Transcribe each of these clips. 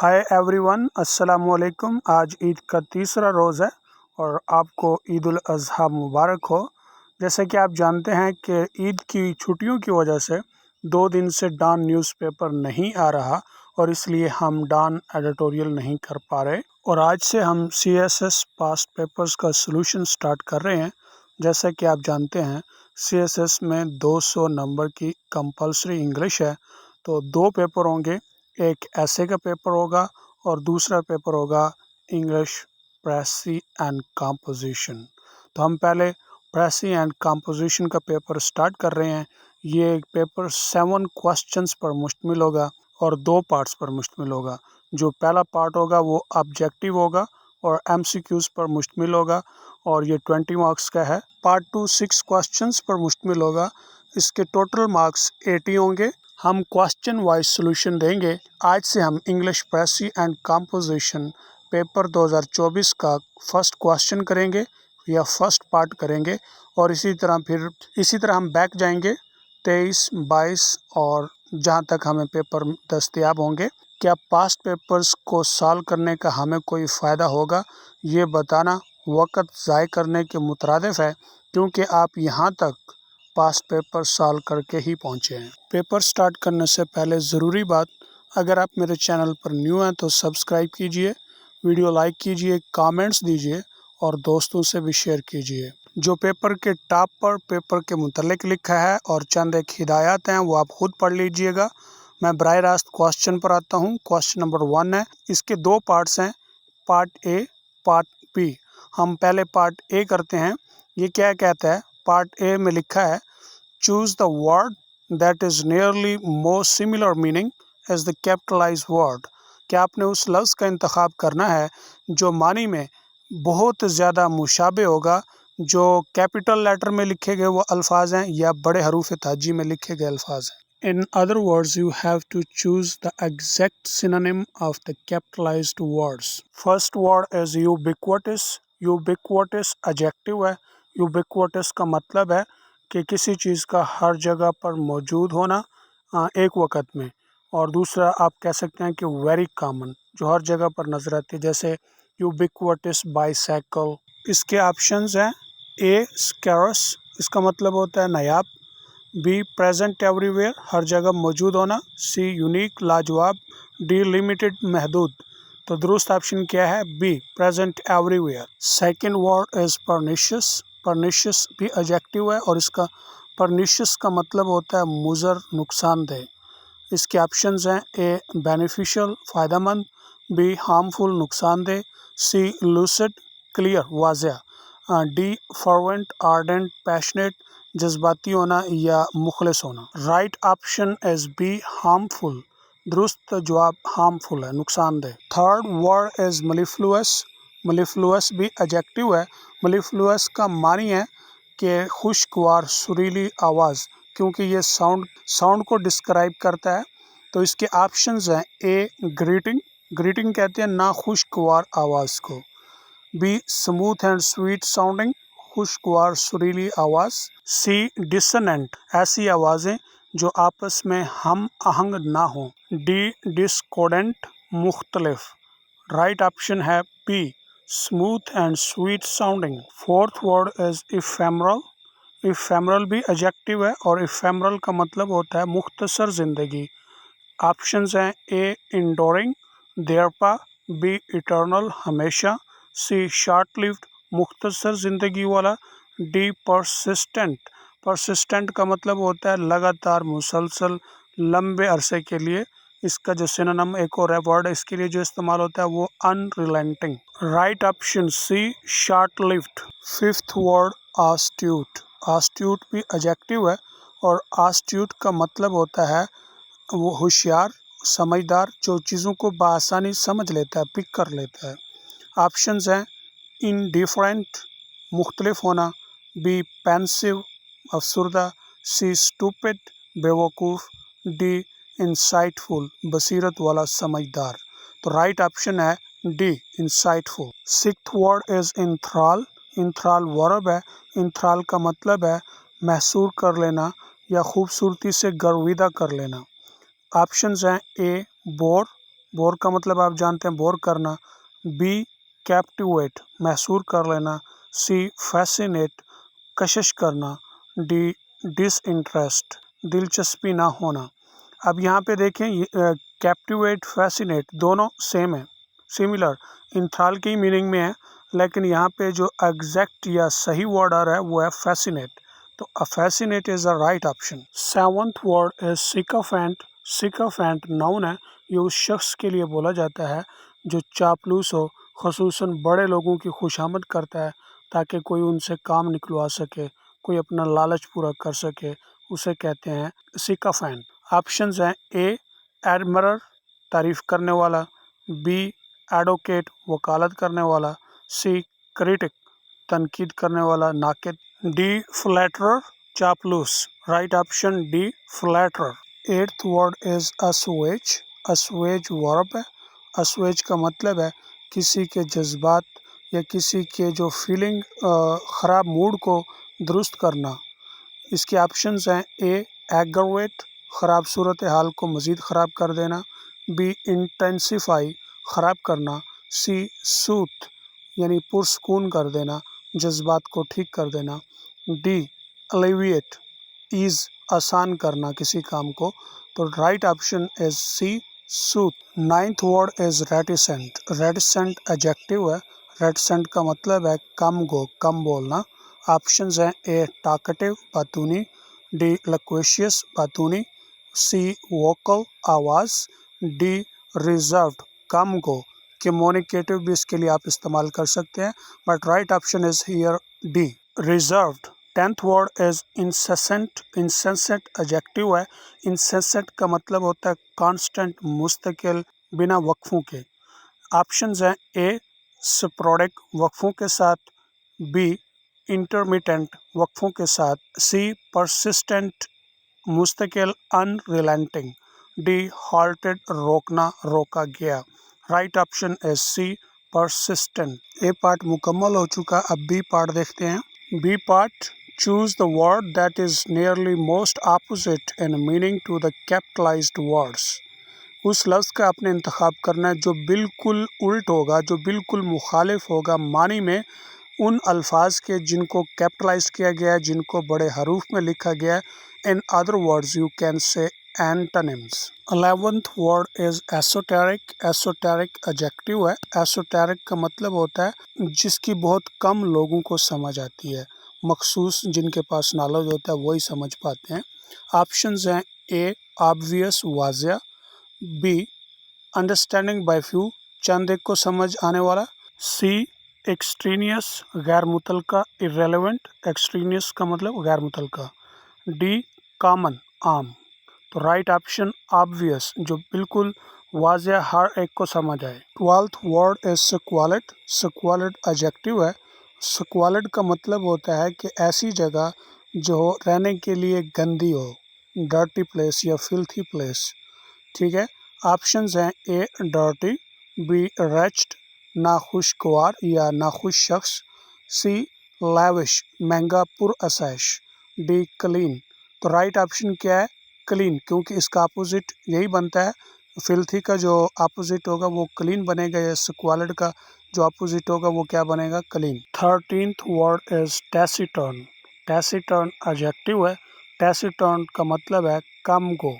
Hi everyone, अस्सलाम वालेकुम। आज ईद का तीसरा रोज़ है और आपको ईद उल अज़हा मुबारक हो। जैसे कि आप जानते हैं कि ईद की छुट्टियों की वजह से 2 दिन से डॉन न्यूज़पेपर नहीं आ रहा और इसलिए हम डॉन एडिटोरियल नहीं कर पा रहे और आज से हम CSS पास्ट पेपर्स का सॉल्यूशन स्टार्ट कर रहे हैं। जैसे कि आप जानते हैं CSS में 200 नंबर की कंपलसरी इंग्लिश है, तो 2 पेपर होंगे। एक ऐसे का पेपर होगा और दूसरा पेपर होगा इंग्लिश प्रेसी एंड कंपोजिशन। तो हम पहले प्रेसी एंड कंपोजिशन का पेपर स्टार्ट कर रहे हैं। ये पेपर 7 क्वेश्चंस पर मुश्तमिल होगा और 2 पार्ट्स पर मुश्तमिल होगा। जो पहला पार्ट होगा वो ऑब्जेक्टिव होगा और MCQs पर मुश्तमिल होगा और ये 20 मार्क्स का है। पार्ट 2 6 क्वेश्चंस पर मुश्तमिल होगा। इसके टोटल मार्क्स 80 होंगे। हम क्वेश्चन वाइज सॉल्यूशन देंगे। आज से हम इंग्लिश प्रेसी एंड कंपोजिशन पेपर 2024 का फर्स्ट क्वेश्चन करेंगे या फर्स्ट पार्ट करेंगे और इसी तरह हम बैक जाएंगे 23, 22 और जहां तक हमें पेपर दस्तयाब होंगे। क्या पास्ट पेपर्स को सॉल्व करने का हमें कोई फ़ायदा होगा, ये बताना वक्त ज़ाय करने के मुतरादिफ है, क्योंकि आप यहाँ तक पास्ट पेपर सॉल्व करके ही पहुँचे हैं। पेपर स्टार्ट करने से पहले ज़रूरी बात, अगर आप मेरे चैनल पर न्यू हैं तो सब्सक्राइब कीजिए, वीडियो लाइक कीजिए, कमेंट्स दीजिए और दोस्तों से भी शेयर कीजिए। जो पेपर के टॉप पर पेपर के मुतल्लिक लिखा है और चंद एक हिदायत हैं वो आप खुद पढ़ लीजिएगा। मैं बराह रास्त क्वेश्चन पर आता हूँ। क्वेश्चन नंबर 1 है। इसके 2 पार्ट्स हैं, पार्ट ए, पार्ट बी। हम पहले पार्ट ए करते हैं। ये क्या कहता है? पार्ट ए में लिखा है, choose the word that is nearly more similar meaning as the capitalized word. क्या आपने उस लफ्ज़ का इंतखाब करना है जो मानी में बहुत ज़्यादा मुशाबे होगा, जो कैपिटल लेटर में लिखे गए वो अल्फाज हैं या बड़े हरूफ ताजी में लिखे गए अल्फाज हैं। In other words, you have to choose the exact synonym of the capitalized words. First word is ubiquitous. Ubiquitous adjective है। Ubiquitous का मतलब है कि किसी चीज़ का हर जगह पर मौजूद होना एक वक्त में। और दूसरा आप कह सकते हैं कि वेरी कॉमन, जो हर जगह पर नज़र आती है, जैसे यूबिक्विटस बाइसाइकिल। इसके ऑप्शंस हैं, ए स्कैरस, इसका मतलब होता है नायाब। बी प्रेजेंट एवरीवेयर, हर जगह मौजूद होना। सी यूनिक लाजवाब। डी लिमिटेड महदूद। तो दुरुस्त ऑप्शन क्या है? Be present everywhere. Second word is pernicious. Pernicious भी एडजेक्टिव है और इसका परनिशियस का मतलब होता है मुज़र, नुकसानदेह। इसके ऑप्शंस हैं, ए बेनिफिशियल फ़ायदेमंद, बी हार्मफुल नुकसानदेह, सी लूसिड क्लियर वाज़ेह, डी फर्वेंट आर्डेंट पैशनेट जज्बाती होना या मुखलिस होना। Right option is B harmful. दुरुस्त जवाब हार्मफुल है, नुकसानदेह। Third word is mellifluous. Mellifluous भी एडजेक्टिव है। मलिफ्लुअस का मानी है कि खुशगवार सुरीली आवाज़, क्योंकि ये साउंड को डिस्क्राइब करता है। तो इसके ऑप्शंस हैं, ए ग्रीटिंग, ग्रीटिंग कहते हैं नाखुशगवार आवाज़ को। B smooth and sweet sounding, खुशगवार सुरीली आवाज़। सी डिसोनेंट, ऐसी आवाज़ें जो आपस में हम आहंग ना हो। डी डिस्कॉर्डेंट, मुख्तलिफ। राइट ऑप्शन है B smooth and sweet sounding. Fourth word is ephemeral. Ephemeral भी एडजेक्टिव है और इफेमरल का मतलब होता है मुख्तसर ज़िंदगी। ऑप्शंस हैं, ए इंडोरिंग देरपा, बी इटर्नल हमेशा, सी शॉर्ट लिव्ड मुख्तसर ज़िंदगी वाला, डी परसिस्टेंट। परसिस्टेंट का मतलब होता है लगातार, मुसलसल, लंबे अरसे के लिए। इसका जो सिनोनिम एक और वर्ड है इसके लिए जो इस्तेमाल होता है वो unrelenting. Right option C short lived. Fifth word astute. Astute भी एडजेक्टिव है और आस्ट्यूट का मतलब होता है वो होशियार, समझदार, जो चीज़ों को बआसानी समझ लेता है, पिक कर लेता है। ऑप्शंस हैं, इनडिफरेंट मुख्तलिफ होना, बी पेंसिव अफसरदा, सी स्टूपिड बेवकूफ़, डी इंसाइटफुल बसीरत वाला समझदार। तो राइट ऑप्शन है D insightful. Sixth word is enthral. Enthral verb है। इंथ्राल का मतलब है महसूर कर लेना या खूबसूरती से गर्विदा कर लेना। ऑप्शंस हैं, ए बोर, बोर का मतलब आप जानते हैं बोर करना। बी कैप्टिवेट महसूर कर लेना। सी फैसिनेट कशिश करना। डी डिसइंटरेस्ट दिलचस्पी ना होना। अब यहाँ पे देखें कैप्टिवेट फैसिनेट दोनों सेम है, सिमिलर इंथ्राल की मीनिंग में है, लेकिन यहाँ पे जो एग्जैक्ट या सही वर्ड आ रहा है वो है फैसिनेट। तो fascinate is the right option. Seventh word is sycophant. Sycophant noun है, ये उस शख्स के लिए बोला जाता है जो चापलूस हो, खसूसन बड़े लोगों की खुशामद करता है ताकि कोई उनसे काम निकलवा सके, कोई अपना लालच पूरा कर सके, उसे कहते हैं सिकोफेंट। ऑप्शंस हैं ए एडमरर तारीफ करने वाला, बी एडवोकेट वकालत करने वाला, सी क्रिटिक तनकीद करने वाला नाकिद, डी फ्लैटरर चापलूस। Right option D flatterer. Eighth word is assuage. Assuage verb है। असवेज का मतलब है किसी के जज्बात या किसी के जो फीलिंग ख़राब मूड को दुरुस्त करना। इसके ऑप्शंस हैं ए एग्रवेट ख़राब सूरत हाल को मज़ीद ख़राब कर देना, बी इंटेंसिफाई ख़राब करना, सी सूथ यानी पुरस्कून कर देना, जज्बात को ठीक कर देना, डी अलेविएट ईज़ आसान करना किसी काम को। तो right option is C soothe. Ninth word is reticent. Reticent adjective है। रेटिसेंट का मतलब है कम गो, कम बोलना। ऑप्शंस हैं ए टाकटिव बातूनी, डी लक्वेशियस बातूनी, सी वोकल आवाज़, डी रिजर्व्ड कम गो। कम्युनिकेटिव भी इसके लिए आप इस्तेमाल कर सकते हैं, but right option is here D reserved. Tenth word is incessant. Incessant adjective है। इंसेसेंट का मतलब होता है कांस्टेंट, मुस्तकिल, बिना वक्फों के। ऑप्शंस हैं ए स्पोरेडिक वक्फों के साथ, बी इंटरमिटेंट वक्फों के साथ, सी परसिस्टेंट मुस्तकिल अनरिलेंटिंग, डी हाल्टेड रोकना रोका गया। Right option is C persistent. A part मुकम्मल हो चुका, अब बी पार्ट देखते हैं। B part choose the word that is nearly most opposite in meaning to the capitalised words. उस लफ्ज़ का आपने इंतखाब करना है जो बिल्कुल उल्ट होगा, जो बिल्कुल मुखालिफ होगा मानी में उन अल्फाज के जिनको कैपिटलाइज किया गया है, जिनको बड़े हरूफ में लिखा गया है। In other words you can say antonyms. 11th word is esoteric. Esoteric adjective है। एसोटेरिक का मतलब होता है जिसकी बहुत कम लोगों को समझ आती है, मखसूस जिनके पास नॉलेज होता है वही समझ पाते हैं। ऑप्शंस हैं ए ऑब्वियस वाज़िया, बी अंडरस्टैंडिंग बाय फ्यू चंद एक को समझ आने वाला, सी एक्सट्रीनियस गैर मुतलका इर्रेलेवेंट। एक्सट्रीनियस का मतलब गैर मुतलका, डी कॉमन आम। तो राइट ऑप्शन ऑब्वियस जो बिल्कुल वाज़िया हर एक को समझ आए। 12th word is squalid. Squalid adjective है। स्क्वालिड का मतलब होता है कि ऐसी जगह जो रहने के लिए गंदी हो, डर्टी प्लेस या फिल्थी प्लेस। ठीक है, ऑप्शंस हैं ए डर्टी, बी रेच्ड नाखुशगवार या नाखुश शख्स, सी लैविश महंगा पुरअसैश, डी क्लीन। तो राइट ऑप्शन क्या है? क्लीन, क्योंकि इसका अपोजिट यही बनता है। फिल्थी का जो अपोजिट होगा वो क्लीन बनेगा, या स्क्वालिड का जो अपोजिट होगा वो क्या बनेगा? Clean. 13th word is taciturn. Taciturn adjective है। टैसिटर्न का मतलब है कम गो।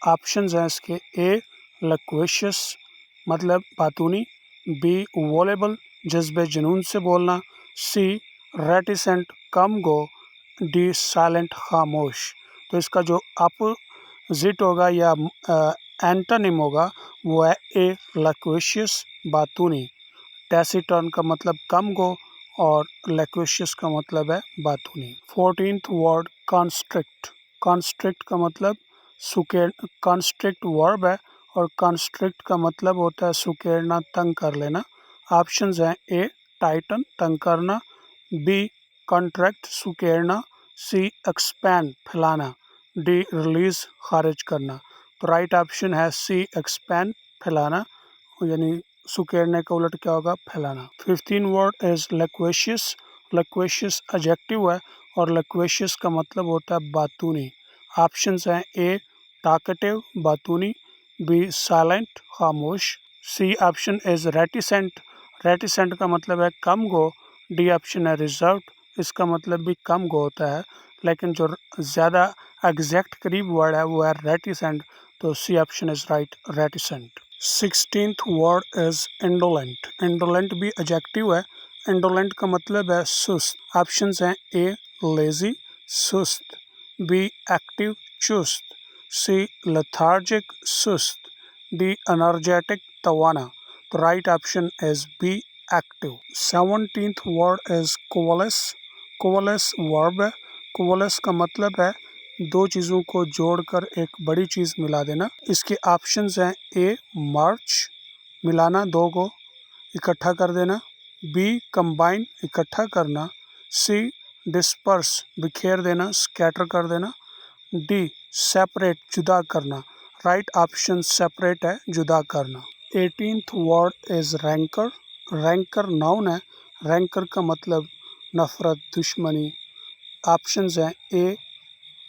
ऑप्शंस हैं इसके ए लक्वेशियस मतलब बातूनी, बी वोलेबल जज्बे जुनून से बोलना, सी रेटिसेंट कम गो, डी साइलेंट खामोश। तो इसका जो अपोजिट होगा या एंटोनिम होगा वो है ए लक्वेशियस बातूनी। टैसिटर्न का मतलब कम गो और लक्वेशियस का मतलब है बातूनी। 14th word constrict. कॉन्स्ट्रिक्ट का मतलब कॉन्स्ट्रिक्ट वर्ब है और कॉन्स्ट्रिक्ट का मतलब होता है सुकेड़ना, तंग कर लेना। ऑप्शंस हैं ए टाइटन तंग करना, बी कॉन्ट्रैक्ट सुकेड़ना, सी एक्सपैंड फैलाना, डी रिलीज खारिज करना। तो राइट ऑप्शन है सी एक्सपैंड फैलाना, यानी सुकेड़ने का उलट क्या होगा? फैलाना। 15 वर्ड इज लक्वेशियस। लक्वेशियस एडजेक्टिव है और लक्वेशियस का मतलब होता है बातूनी। ऑप्शंस हैं ए टाकटिव बातूनी, बी साइलेंट खामोश, C option is reticent, reticent का मतलब है कम गो। डी ऑप्शन है रिजर्व्ड, इसका मतलब भी कम गो होता है, लेकिन जो ज़्यादा एग्जैक्ट करीब वर्ड है वो है रेटिसेंट, तो C option is right, reticent. 16th word is indolent, indolent भी एडजेक्टिव है। इंडोलेंट का मतलब है सुस्त। ऑप्शंस हैं ए लेजी सुस्त, बी एक्टिव चुस्त, सी लेथार्जिक सुस्त, डी एनर्जेटिक तवाना। तो right option is B active. 17th word is coalesce, coalesce verb है। कोवलेस का मतलब है दो चीज़ों को जोड़कर एक बड़ी चीज़ मिला देना। इसके ऑप्शंस हैं ए मर्ज मिलाना, दो को इकट्ठा कर देना, बी कंबाइन इकट्ठा करना, सी डिस्पर्स बिखेर देना, स्कैटर कर देना, डी सेपरेट जुदा करना। राइट ऑप्शन सेपरेट है, जुदा करना। 18th word is ranker, ranker noun है। रैंकर का मतलब नफरत, दुश्मनी। ऑप्शंस हैं ए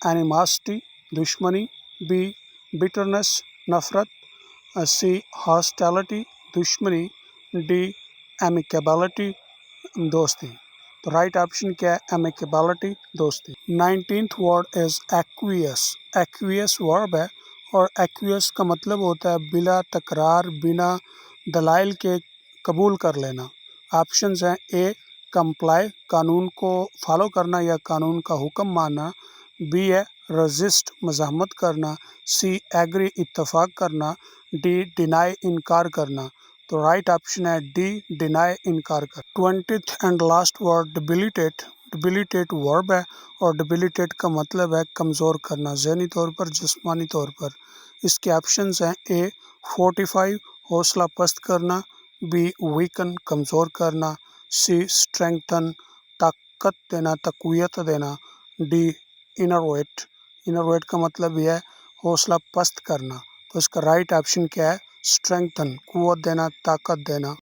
एनिमासिटी दुश्मनी, बी बिटरनेस नफरत, सी हॉस्टिलिटी दुश्मनी, डी एमिकेबिलिटी दोस्ती। तो राइट ऑप्शन क्या है, एमिकेबिलिटी दोस्ती। 19th word is aqueous, aqueous verb है और एक्वियस का मतलब होता है बिला तकरार, बिना दलाइल के कबूल कर लेना। ऑप्शंस हैं ए कंप्लाई कानून को फॉलो करना या कानून का हुक्म मानना, बी है रजिस्ट मज़ाहमत करना, सी एग्री इत्तफाक करना, डी डिनाई इनकार करना। तो राइट ऑप्शन है डी डिनाई इनकार कर। 20th and last word debilitate, debilitate verb है और डिबिलिटेट का मतलब है कमज़ोर करना, ज़हनी तौर पर, जिस्मानी तौर पर। इसके ऑप्शंस हैं ए फोर्टिफाई हौसला पस्त करना, बी वीकन कमज़ोर करना, सी स्ट्रेंथन ताकत देना, तक़वियत देना, डी इनरवेट, इनरवेट का मतलब यह है हौसला पस्त करना। तो इसका राइट ऑप्शन क्या है, स्ट्रेंथन कुव्वत देना, ताकत देना।